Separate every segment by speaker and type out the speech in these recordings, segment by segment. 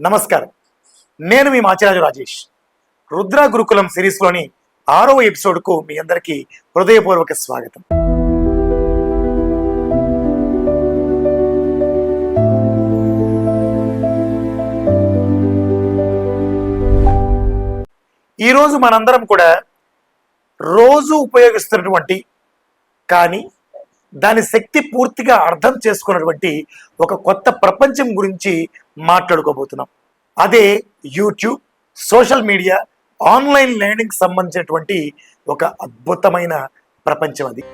Speaker 1: నమస్కారం, నేను మీ మాచిరాజు రాజేష్. రుద్ర గురుకులం సిరీస్లోని 6వ ఎపిసోడ్కు మీ అందరికీ హృదయపూర్వక స్వాగతం. ఈరోజు మనందరం కూడా రోజు ఉపయోగిస్తున్నటువంటి కానీ దాని శక్తి పూర్తిగా అర్థం చేసుకున్నటువంటి ఒక కొత్త ప్రపంచం గురించి మాట్లాడుకోబోతున్నాం. అదే YouTube, social media, online learning సంబంధించినటువంటి ఒక అద్భుతమైన ప్రపంచం అది.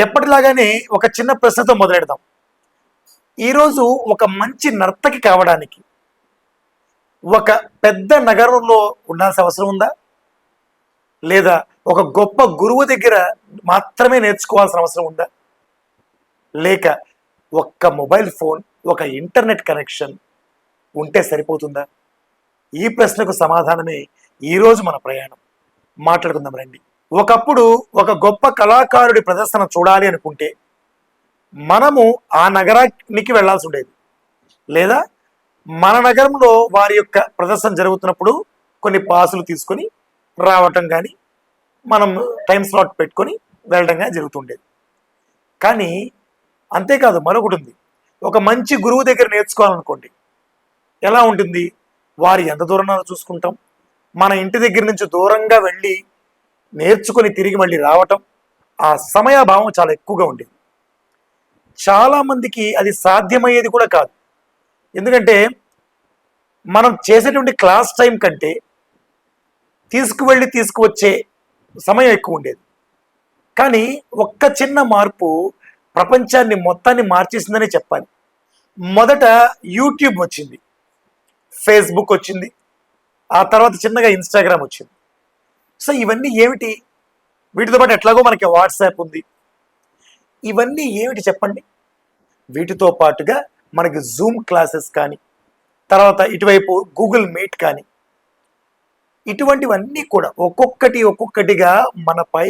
Speaker 1: ఎప్పటిలాగానే ఒక చిన్న ప్రశ్నతో మొదలెడదాం. ఈరోజు ఒక మంచి నర్తకి కావడానికి ఒక పెద్ద నగరంలో ఉండాల్సిన అవసరం ఉందా, లేదా ఒక గొప్ప గురువు దగ్గర మాత్రమే నేర్చుకోవాల్సిన అవసరం ఉందా, లేక ఒక్క మొబైల్ ఫోన్, ఒక ఇంటర్నెట్ కనెక్షన్ ఉంటే సరిపోతుందా? ఈ ప్రశ్నకు సమాధానమే ఈరోజు మన ప్రయాణం. మాట్లాడుకుందాం రండి. ఒకప్పుడు ఒక గొప్ప కళాకారుడి ప్రదర్శన చూడాలి అనుకుంటే మనము ఆ నగరానికి వెళ్లాల్సి ఉండేది, లేదా మన నగరంలో వారి యొక్క ప్రదర్శన జరుగుతున్నప్పుడు కొన్ని పాసులు తీసుకొని రావటం కానీ, మనం టైం స్లాట్ పెట్టుకొని వెళ్ళడం కానీ జరుగుతుండేది. కానీ అంతేకాదు, మరొకటి ఉంది. ఒక మంచి గురువు దగ్గర నేర్చుకోవాలనుకోండి, ఎలా ఉంటుంది? వారు ఎంత దూరంలో చూసుకుంటాం, మన ఇంటి దగ్గర నుంచి దూరంగా వెళ్ళి నేర్చుకొని తిరిగి మళ్ళీ రావటం, ఆ సమయాభావం చాలా ఎక్కువగా ఉండేది. చాలామందికి అది సాధ్యమయ్యేది కూడా కాదు. ఎందుకంటే మనం చేసేటువంటి క్లాస్ టైం కంటే తీసుకువచ్చే సమయం ఎక్కువ ఉండేది. కానీ ఒక్క చిన్న మార్పు ప్రపంచాన్ని మొత్తాన్ని మార్చేసిందనే చెప్పాలి. మొదట యూట్యూబ్ వచ్చింది, ఫేస్బుక్ వచ్చింది, ఆ తర్వాత చిన్నగా ఇన్స్టాగ్రామ్ వచ్చింది. సో ఇవన్నీ ఏమిటి? వీటితో పాటు ఎట్లాగో మనకి వాట్సాప్ ఉంది. ఇవన్నీ ఏమిటి చెప్పండి? వీటితో పాటుగా మనకి జూమ్ క్లాసెస్ కానీ, తర్వాత ఇటువైపు గూగుల్ మీట్ కానీ, ఇటువంటివన్నీ కూడా ఒక్కొక్కటిగా మనపై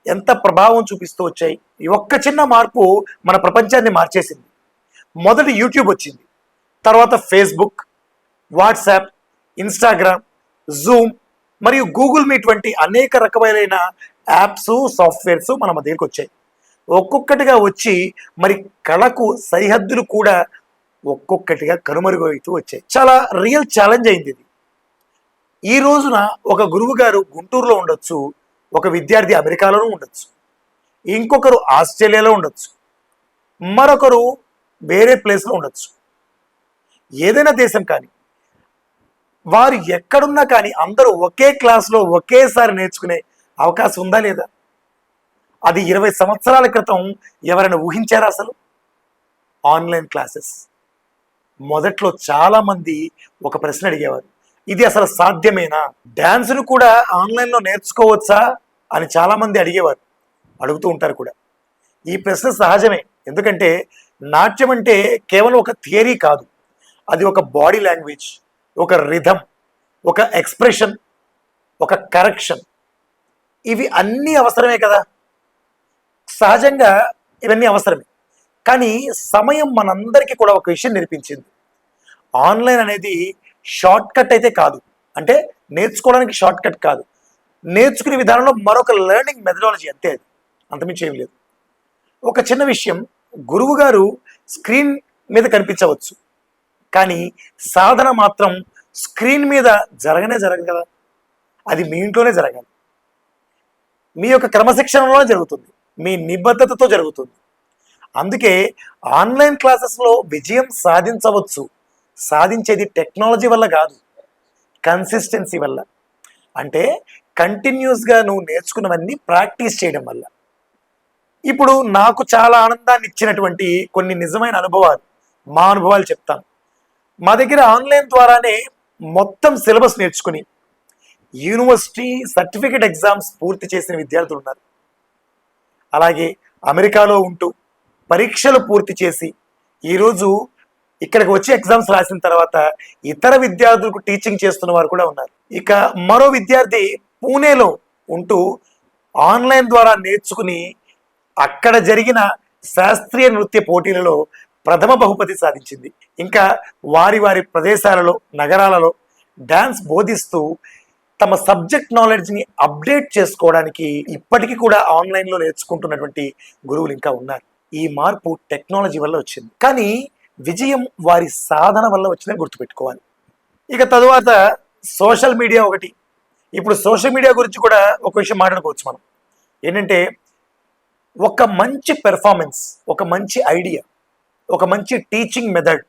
Speaker 1: ఎంత ప్రభావం చూపిస్తూ వచ్చాయి. ఈ ఒక్క చిన్న మార్పు మన ప్రపంచాన్ని మార్చేసింది. మొదటి యూట్యూబ్ వచ్చింది, తర్వాత ఫేస్బుక్, వాట్సాప్, ఇన్స్టాగ్రామ్, జూమ్ మరియు గూగుల్ మీట్ వంటి అనేక రకమైన యాప్స్, సాఫ్ట్వేర్స్ మన దగ్గరికి వచ్చాయి. ఒక్కొక్కటిగా వచ్చి మరి కళకు సరిహద్దులు కూడా ఒక్కొక్కటిగా కనుమరుగవుతూ వచ్చాయి. చాలా రియల్ ఛాలెంజ్ అయింది ఇది. ఈ రోజున ఒక గురువు గారు గుంటూరులో ఉండొచ్చు, ఒక విద్యార్థి అమెరికాలోనూ ఉండొచ్చు, ఇంకొకరు ఆస్ట్రేలియాలో ఉండొచ్చు, మరొకరు వేరే ప్లేస్లో ఉండొచ్చు. ఏదైనా దేశం కానీ, వారు ఎక్కడున్నా కానీ అందరూ ఒకే క్లాస్లో ఒకేసారి నేర్చుకునే అవకాశం ఉందా లేదా? అది 20 సంవత్సరాల క్రితం ఎవరైనా ఊహించారా అసలు? Online classes. మొదట్లో చాలామంది ఒక ప్రశ్న అడిగేవారు, ఇది అసలు సాధ్యమేనా? డ్యాన్స్ను కూడా ఆన్లైన్లో నేర్చుకోవచ్చా అని చాలామంది అడిగేవారు, అడుగుతూ ఉంటారు కూడా. ఈ ప్రశ్న సహజమే. ఎందుకంటే నాట్యం అంటే కేవలం ఒక థియరీ కాదు, అది ఒక బాడీ లాంగ్వేజ్, ఒక రిథం, ఒక ఎక్స్ప్రెషన్, ఒక కరెక్షన్. ఇవి అన్నీ అవసరమే కదా. సహజంగా ఇవన్నీ అవసరమే. కానీ సమయం మనందరికీ కూడా ఒక విషయం నేర్పించింది. ఆన్లైన్ అనేది షార్ట్ కట్ అయితే కాదు, అంటే నేర్చుకోవడానికి షార్ట్ కట్ కాదు, నేర్చుకునే విధానంలో మరొక లెర్నింగ్ మెథడాలజీ, అంతే. అది అంతమించి ఏం లేదు. ఒక చిన్న విషయం, గురువు గారు స్క్రీన్ మీద కనిపించవచ్చు, కానీ సాధన మాత్రం స్క్రీన్ మీద జరగదు కదా. అది మీ ఇంట్లోనే జరగాలి, మీ యొక్క క్రమశిక్షణలోనే జరుగుతుంది, మీ నిబద్ధతతో జరుగుతుంది. అందుకే ఆన్లైన్ క్లాసెస్లో విజయం సాధించవచ్చు. సాధించేది టెక్నాలజీ వల్ల కాదు, కన్సిస్టెన్సీ వల్ల. అంటే కంటిన్యూస్గా నువ్వు నేర్చుకున్నవన్నీ ప్రాక్టీస్ చేయడం వల్ల. ఇప్పుడు నాకు చాలా ఆనందాన్ని ఇచ్చినటువంటి కొన్ని నిజమైన అనుభవాలు, మా అనుభవాలు చెప్తాను. మా దగ్గర ఆన్లైన్ ద్వారానే మొత్తం సిలబస్ నేర్చుకుని యూనివర్సిటీ సర్టిఫికేట్ ఎగ్జామ్స్ పూర్తి చేసిన విద్యార్థులు ఉన్నారు. అలాగే అమెరికాలో ఉంటూ పరీక్షలు పూర్తి చేసి ఈరోజు ఇక్కడికి వచ్చి ఎగ్జామ్స్ రాసిన తర్వాత ఇతర విద్యార్థులకు టీచింగ్ చేస్తున్న వారు కూడా ఉన్నారు. ఇక మరో విద్యార్థి పూణేలో ఉంటూ ఆన్లైన్ ద్వారా నేర్చుకుని అక్కడ జరిగిన శాస్త్రీయ నృత్య పోటీలలో ప్రథమ బహుమతి సాధించింది. ఇంకా వారి వారి ప్రదేశాలలో, నగరాలలో డాన్స్ బోధిస్తూ తమ సబ్జెక్ట్ నాలెడ్జ్ని అప్డేట్ చేసుకోవడానికి ఇప్పటికీ కూడా ఆన్లైన్లో నేర్చుకుంటున్నటువంటి గురువులు ఇంకా ఉన్నారు. ఈ మార్పు టెక్నాలజీ వల్ల వచ్చింది, కానీ విజయం వారి సాధన వల్ల వచ్చిందని గుర్తుపెట్టుకోవాలి. ఇక తరువాత సోషల్ మీడియా ఒకటి. ఇప్పుడు సోషల్ మీడియా గురించి కూడా ఒక విషయం మాట్లాడుకోవచ్చు మనం. ఏంటంటే ఒక మంచి పెర్ఫార్మెన్స్, ఒక మంచి ఐడియా, ఒక మంచి టీచింగ్ మెథడ్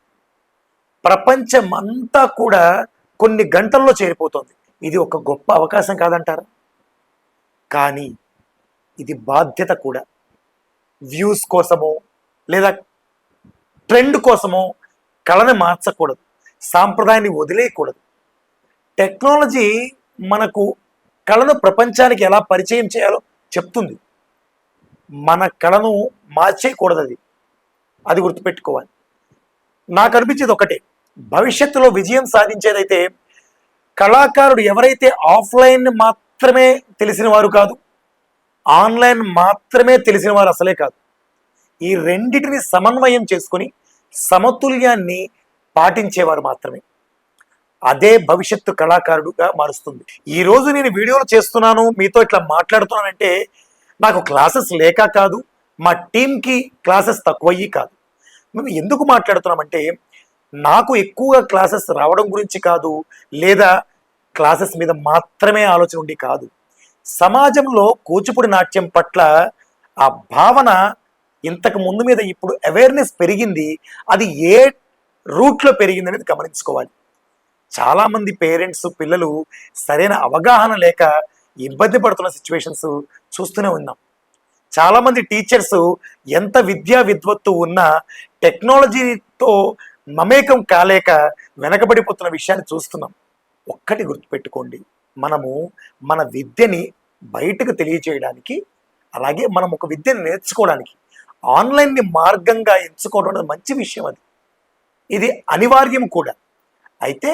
Speaker 1: ప్రపంచమంతా కూడా కొన్ని గంటల్లో చేరిపోతుంది. ఇది ఒక గొప్ప అవకాశం కాదంటారా? కానీ ఇది బాధ్యత కూడా. వ్యూస్ కోసమో లేదా ట్రెండ్ కోసమో కళని మార్చకూడదు, సాంప్రదాయాన్ని వదిలేయకూడదు. టెక్నాలజీ మనకు కళను ప్రపంచానికి ఎలా పరిచయం చేయాలో చెప్తుంది. మన కళను మార్చేయకూడదు, అది గుర్తుపెట్టుకోవాలి. నాకు అనిపించేది ఒకటే, భవిష్యత్తులో విజయం సాధించేదైతే కళాకారుడు ఎవరైతే ఆఫ్లైన్ మాత్రమే తెలిసిన వారు కాదు, ఆన్లైన్ మాత్రమే తెలిసిన వారు అసలే కాదు, ఈ రెండిటిని సమన్వయం చేసుకుని సమతుల్యాన్ని పాటించేవారు మాత్రమే. అదే భవిష్యత్తు కళాకారుడుగా మారుస్తుంది. ఈరోజు నేను వీడియోలు చేస్తున్నాను, మీతో ఇట్లా మాట్లాడుతున్నానంటే నాకు క్లాసెస్ లేక కాదు, మా టీంకి క్లాసెస్ తక్కువయ్యి కాదు. మేము ఎందుకు మాట్లాడుతున్నామంటే నాకు ఎక్కువగా క్లాసెస్ రావడం గురించి కాదు, లేదా క్లాసెస్ మీద మాత్రమే ఆలోచన ఉండి కాదు. సమాజంలో కూచిపూడి నాట్యం పట్ల ఆ భావన ఇంతకు ముందు మీద ఇప్పుడు అవేర్నెస్ పెరిగింది. అది ఏ రూట్లో పెరిగింది అనేది గమనించుకోవాలి. చాలామంది పేరెంట్స్, పిల్లలు సరైన అవగాహన లేక ఇబ్బంది పడుతున్న సిచ్యువేషన్స్ చూస్తూనే ఉన్నాం. చాలామంది టీచర్స్ ఎంత విద్యా విద్వత్తు ఉన్నా టెక్నాలజీతో మమేకం కాలేక వెనకబడిపోతున్న విషయాన్ని చూస్తున్నాం. ఒక్కటి గుర్తుపెట్టుకోండి, మనము మన విద్యని బయటకు తెలియజేయడానికి, అలాగే మనం ఒక విద్యను నేర్చుకోవడానికి ఆన్లైన్ని మార్గంగా ఎంచుకోవడం అనేది మంచి విషయం. ఇది అనివార్యం కూడా. అయితే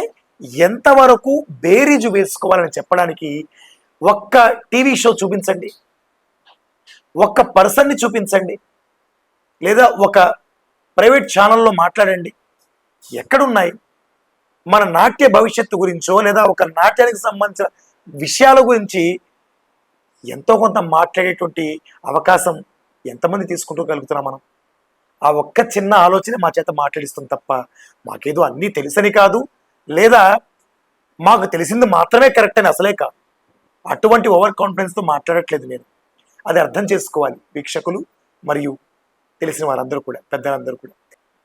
Speaker 1: ఎంతవరకు బేరీజు వేసుకోవాలని చెప్పడానికి ఒక్క టీవీ షో చూపించండి, ఒక్క పర్సన్ని చూపించండి, లేదా ఒక ప్రైవేట్ ఛానల్లో మాట్లాడండి. ఎక్కడున్నాయి? మన నాట్య భవిష్యత్తు గురించో లేదా ఒక నాట్యానికి సంబంధించిన విషయాల గురించి ఎంతో కొంత మాట్లాడేటువంటి అవకాశం ఎంతమంది తీసుకుంటూ మనం? ఆ ఒక్క చిన్న ఆలోచన మా చేత మాట్లాడిస్తుంది తప్ప మాకేదో అన్నీ తెలుసని కాదు, లేదా మాకు తెలిసింది మాత్రమే కరెక్ట్ అని అసలే కాదు. అటువంటి ఓవర్ కాన్ఫిడెన్స్తో మాట్లాడట్లేదు నేను. అది అర్థం చేసుకోవాలి వీక్షకులు మరియు తెలిసిన వారందరూ కూడా, పెద్దలందరూ కూడా.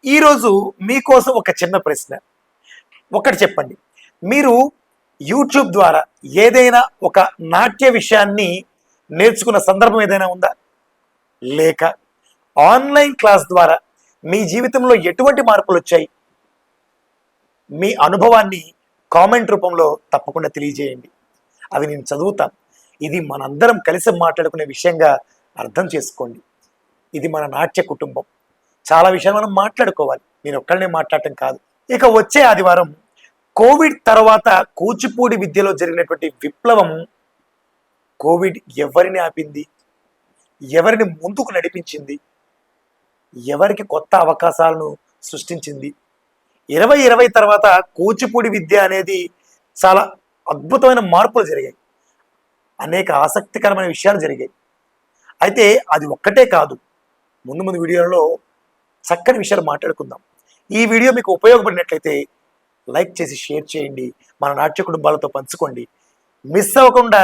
Speaker 1: ఈరోజు మీకోసం ఒక చిన్న ప్రశ్న. ఒకటి చెప్పండి, మీరు యూట్యూబ్ ద్వారా ఏదైనా ఒక నాట్య విషయాన్ని నేర్చుకున్న సందర్భం ఏదైనా ఉందా? లేక ఆన్లైన్ క్లాస్ ద్వారా మీ జీవితంలో ఎటువంటి మార్పులు వచ్చాయి? మీ అనుభవాన్ని కామెంట్ రూపంలో తప్పకుండా తెలియజేయండి. అవి నేను చదువుతాను. ఇది మనందరం కలిసి మాట్లాడుకునే విషయంగా అర్థం చేసుకోండి. ఇది మన నాట్య కుటుంబం. చాలా విషయాలు మనం మాట్లాడుకోవాలి, నేను ఒక్కళ్ళనే మాట్లాడటం కాదు. ఇక వచ్చే ఆదివారం కోవిడ్ తర్వాత కూచిపూడి విద్యలో జరిగినటువంటి విప్లవం. కోవిడ్ ఎవరిని ఆపింది? ఎవరిని ముందుకు నడిపించింది? ఎవరికి కొత్త అవకాశాలను సృష్టించింది? 2020 తర్వాత కూచిపూడి విద్య అనేది చాలా అద్భుతమైన మార్పులు జరిగాయి, అనేక ఆసక్తికరమైన విషయాలు జరిగాయి. అయితే అది ఒక్కటే కాదు, ముందు ముందు వీడియోలలో చక్కని విషయాలు మాట్లాడుకుందాం. ఈ వీడియో మీకు ఉపయోగపడినట్లయితే లైక్ చేసి షేర్ చేయండి, మన నాట్య కుటుంబాలతో పంచుకోండి. మిస్ అవ్వకుండా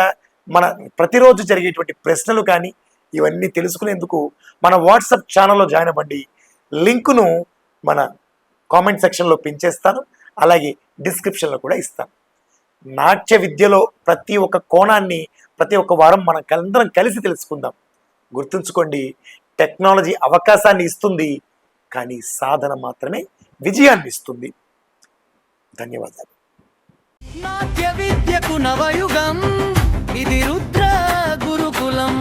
Speaker 1: మన ప్రతిరోజు జరిగేటువంటి ప్రశ్నలు కానీ ఇవన్నీ తెలుసుకునేందుకు మన వాట్సాప్ ఛానల్లో జాయిన్ అవ్వండి. లింకును మన కామెంట్ సెక్షన్లో పిన్ చేస్తాను, అలాగే డిస్క్రిప్షన్లో కూడా ఇస్తాను. నాట్య విద్యలో ప్రతి ఒక్క కోణాన్ని ప్రతి ఒక్క వారం మనం అందరం కలిసి తెలుసుకుందాం. గుర్తుంచుకోండి, టెక్నాలజీ అవకాశాన్ని ఇస్తుంది, కానీ సాధన మాత్రమే విజయాన్ని ఇస్తుంది. ధన్యవాదాలు.
Speaker 2: నాట్య విద్యకు నవయుగం, ఇది రుద్ర గురుకులం.